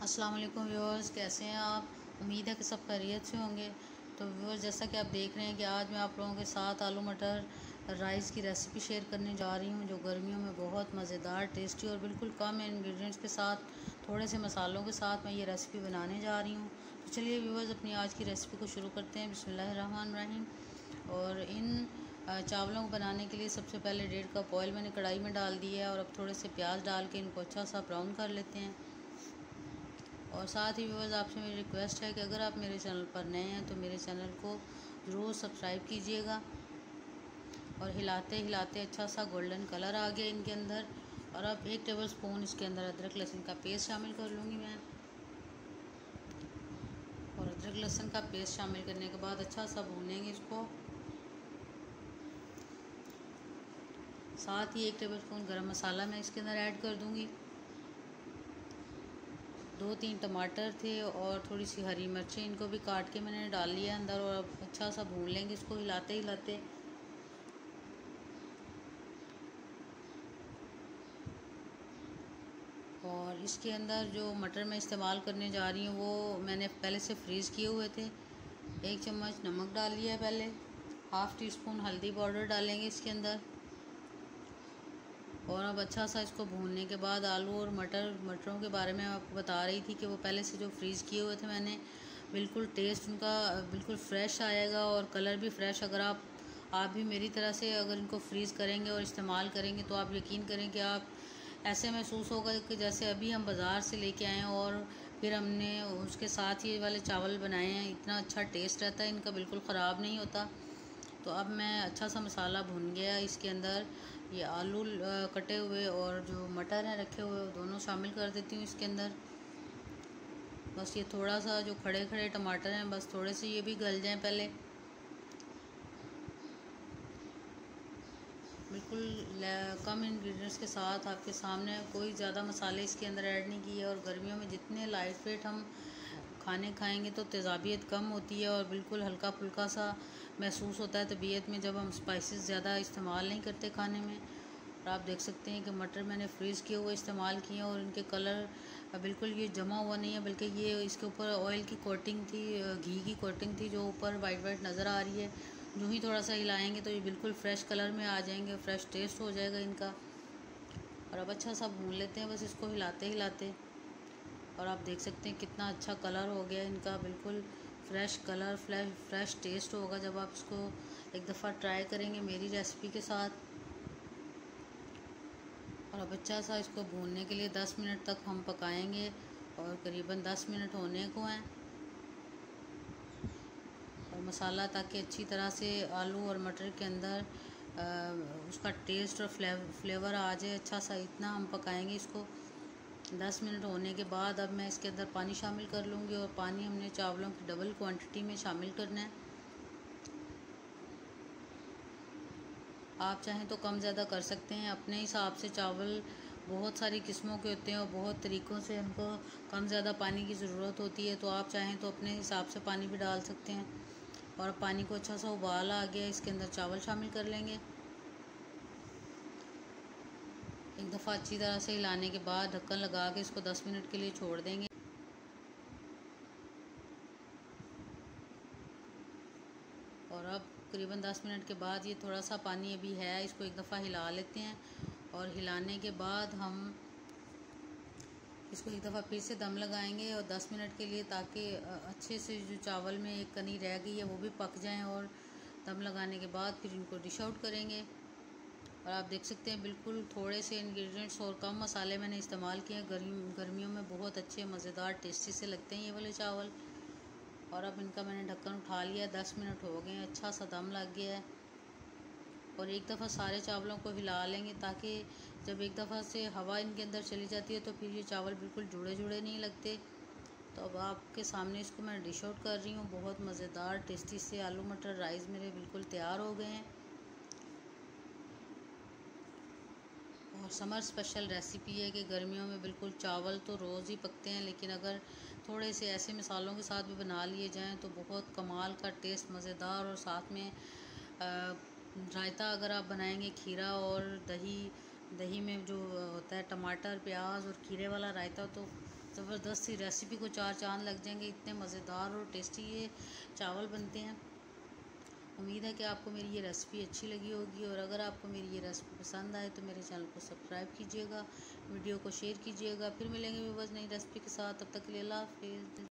अस्सलाम वालेकुम व्यूअर्स, कैसे हैं आप। उम्मीद है कि सब खैरियत से होंगे। तो व्यूअर्स, जैसा कि आप देख रहे हैं कि आज मैं आप लोगों के साथ आलू मटर राइस की रेसिपी शेयर करने जा रही हूं, जो गर्मियों में बहुत मज़ेदार, टेस्टी और बिल्कुल कम इंग्रेडिएंट्स के साथ, थोड़े से मसालों के साथ मैं ये रेसिपी बनाने जा रही हूं। तो चलिए व्यूअर्स, अपनी आज की रेसिपी को शुरू करते हैं। बिस्मिल्लाहिर्रहमानिर्रहीम। और इन चावलों को बनाने के लिए सबसे पहले 1.5 कप ऑयल मैंने कढ़ाई में डाल दिया है और अब थोड़े से प्याज डाल के इनको अच्छा सा ब्राउन कर लेते हैं। और साथ ही व्यूअर्स, आपसे मेरी रिक्वेस्ट है कि अगर आप मेरे चैनल पर नए हैं तो मेरे चैनल को ज़रूर सब्सक्राइब कीजिएगा। और हिलाते हिलाते अच्छा सा गोल्डन कलर आ गया इनके अंदर। और अब 1 टेबल स्पून इसके अंदर अदरक लहसुन का पेस्ट शामिल कर लूँगी मैं। और अदरक लहसुन का पेस्ट शामिल करने के बाद अच्छा सा भूनेंगे इसको। साथ ही 1 टेबल स्पून गरम मसाला मैं इसके अंदर ऐड कर दूँगी। 2-3 टमाटर थे और थोड़ी सी हरी मिर्चें, इनको भी काट के मैंने डाल लिया अंदर। और अब अच्छा सा भून लेंगे इसको हिलाते हिलाते। और इसके अंदर जो मटर मैं इस्तेमाल करने जा रही हूँ वो मैंने पहले से फ्रीज़ किए हुए थे। 1 चम्मच नमक डाल लिया है पहले। हाफ़ टी स्पून हल्दी पाउडर डालेंगे इसके अंदर। और अब अच्छा सा इसको भूनने के बाद आलू और मटरों के बारे में आपको बता रही थी कि वो पहले से जो फ्रीज़ किए हुए थे मैंने, बिल्कुल टेस्ट उनका बिल्कुल फ़्रेश आएगा और कलर भी फ़्रेश। अगर आप भी मेरी तरह से अगर इनको फ्रीज़ करेंगे और इस्तेमाल करेंगे तो आप यकीन करें कि आप ऐसे महसूस होगा कि जैसे अभी हम बाज़ार से लेके आए हैं और फिर हमने उसके साथ ये वाले चावल बनाए हैं। इतना अच्छा टेस्ट रहता है इनका, बिल्कुल ख़राब नहीं होता। तो अब मैं अच्छा सा मसाला भुन गया, इसके अंदर ये आलू कटे हुए और जो मटर हैं रखे हुए वो दोनों शामिल कर देती हूँ इसके अंदर। बस ये थोड़ा सा जो खड़े खड़े टमाटर हैं, बस थोड़े से ये भी गल जाएं पहले। बिल्कुल कम इंग्रेडिएंट्स के साथ आपके सामने, कोई ज़्यादा मसाले इसके अंदर ऐड नहीं किए। और गर्मियों में जितने लाइट वेट हम खाने खाएंगे तो तेज़ाबियत कम होती है और बिल्कुल हल्का फुल्का सा महसूस होता है तबीयत में, जब हम स्पाइसेस ज़्यादा इस्तेमाल नहीं करते खाने में। और आप देख सकते हैं कि मटर मैंने फ्रीज़ किए हुए इस्तेमाल किए और इनके कलर बिल्कुल ये जमा हुआ नहीं है, बल्कि ये इसके ऊपर ऑयल की कोटिंग थी, घी की कोटिंग थी, जो ऊपर वाइट वाइट नज़र आ रही है। जो ही थोड़ा सा हिलाएंगे तो ये बिल्कुल फ्रेश कलर में आ जाएंगे, फ्रेश टेस्ट हो जाएगा इनका। और अब अच्छा सा भून लेते हैं बस इसको हिलाते हिलाते। और आप देख सकते हैं कितना अच्छा कलर हो गया इनका, बिल्कुल फ्रेश कलर, फ्रेश टेस्ट होगा जब आप इसको एक दफ़ा ट्राई करेंगे मेरी रेसिपी के साथ। और अब अच्छा सा इसको भूनने के लिए 10 मिनट तक हम पकाएंगे और करीबन 10 मिनट होने को हैं। और मसाला ताकि अच्छी तरह से आलू और मटर के अंदर उसका टेस्ट और फ्लेवर आ जाए अच्छा सा, इतना हम पकाएंगे इसको। 10 मिनट होने के बाद अब मैं इसके अंदर पानी शामिल कर लूँगी। और पानी हमने चावलों की डबल क्वांटिटी में शामिल करना है। आप चाहें तो कम ज़्यादा कर सकते हैं अपने हिसाब से। चावल बहुत सारी किस्मों के होते हैं और बहुत तरीक़ों से उनको कम ज़्यादा पानी की ज़रूरत होती है, तो आप चाहें तो अपने हिसाब से पानी भी डाल सकते हैं। और पानी को अच्छा सा उबाल आ गया, इसके अंदर चावल शामिल कर लेंगे। एक दफ़ा अच्छी तरह से हिलाने के बाद ढक्कन लगा के इसको 10 मिनट के लिए छोड़ देंगे। और अब करीबन 10 मिनट के बाद ये थोड़ा सा पानी अभी है, इसको एक दफ़ा हिला लेते हैं। और हिलाने के बाद हम इसको एक दफ़ा फिर से दम लगाएंगे और 10 मिनट के लिए, ताकि अच्छे से जो चावल में एक कनी रह गई है वो भी पक जाएं। और दम लगाने के बाद फिर इनको डिश आउट करेंगे। और आप देख सकते हैं बिल्कुल थोड़े से इंग्रेडिएंट्स और कम मसाले मैंने इस्तेमाल किए हैं। गर्मियों में बहुत अच्छे मज़ेदार टेस्टी से लगते हैं ये वाले चावल। और अब इनका मैंने ढक्कन उठा लिया, 10 मिनट हो गए हैं, अच्छा सा दम लग गया है। और एक दफ़ा सारे चावलों को हिला लेंगे, ताकि जब एक दफ़ा से हवा इनके अंदर चली जाती है तो फिर ये चावल बिल्कुल जुड़े जुड़े नहीं लगते। तो अब आपके सामने इसको मैं डिश आउट कर रही हूँ। बहुत मज़ेदार टेस्टी से आलू मटर राइस मेरे बिल्कुल तैयार हो गए हैं। और समर स्पेशल रेसिपी है कि गर्मियों में बिल्कुल चावल तो रोज़ ही पकते हैं, लेकिन अगर थोड़े से ऐसे मसालों के साथ भी बना लिए जाएं तो बहुत कमाल का टेस्ट, मज़ेदार। और साथ में रायता अगर आप बनाएंगे, खीरा और दही, दही में जो होता है टमाटर प्याज और खीरे वाला रायता, तो ज़बरदस्त सी रेसिपी को 4 चांद लग जाएंगे। इतने मज़ेदार और टेस्टी ये चावल बनते हैं। उम्मीद है कि आपको मेरी ये रेसिपी अच्छी लगी होगी, और अगर आपको मेरी ये रेसिपी पसंद आए तो मेरे चैनल को सब्सक्राइब कीजिएगा, वीडियो को शेयर कीजिएगा। फिर मिलेंगे व्यूअर्स नई रेसिपी के साथ, तब तक के लिए अल्लाह हाफ़िज़।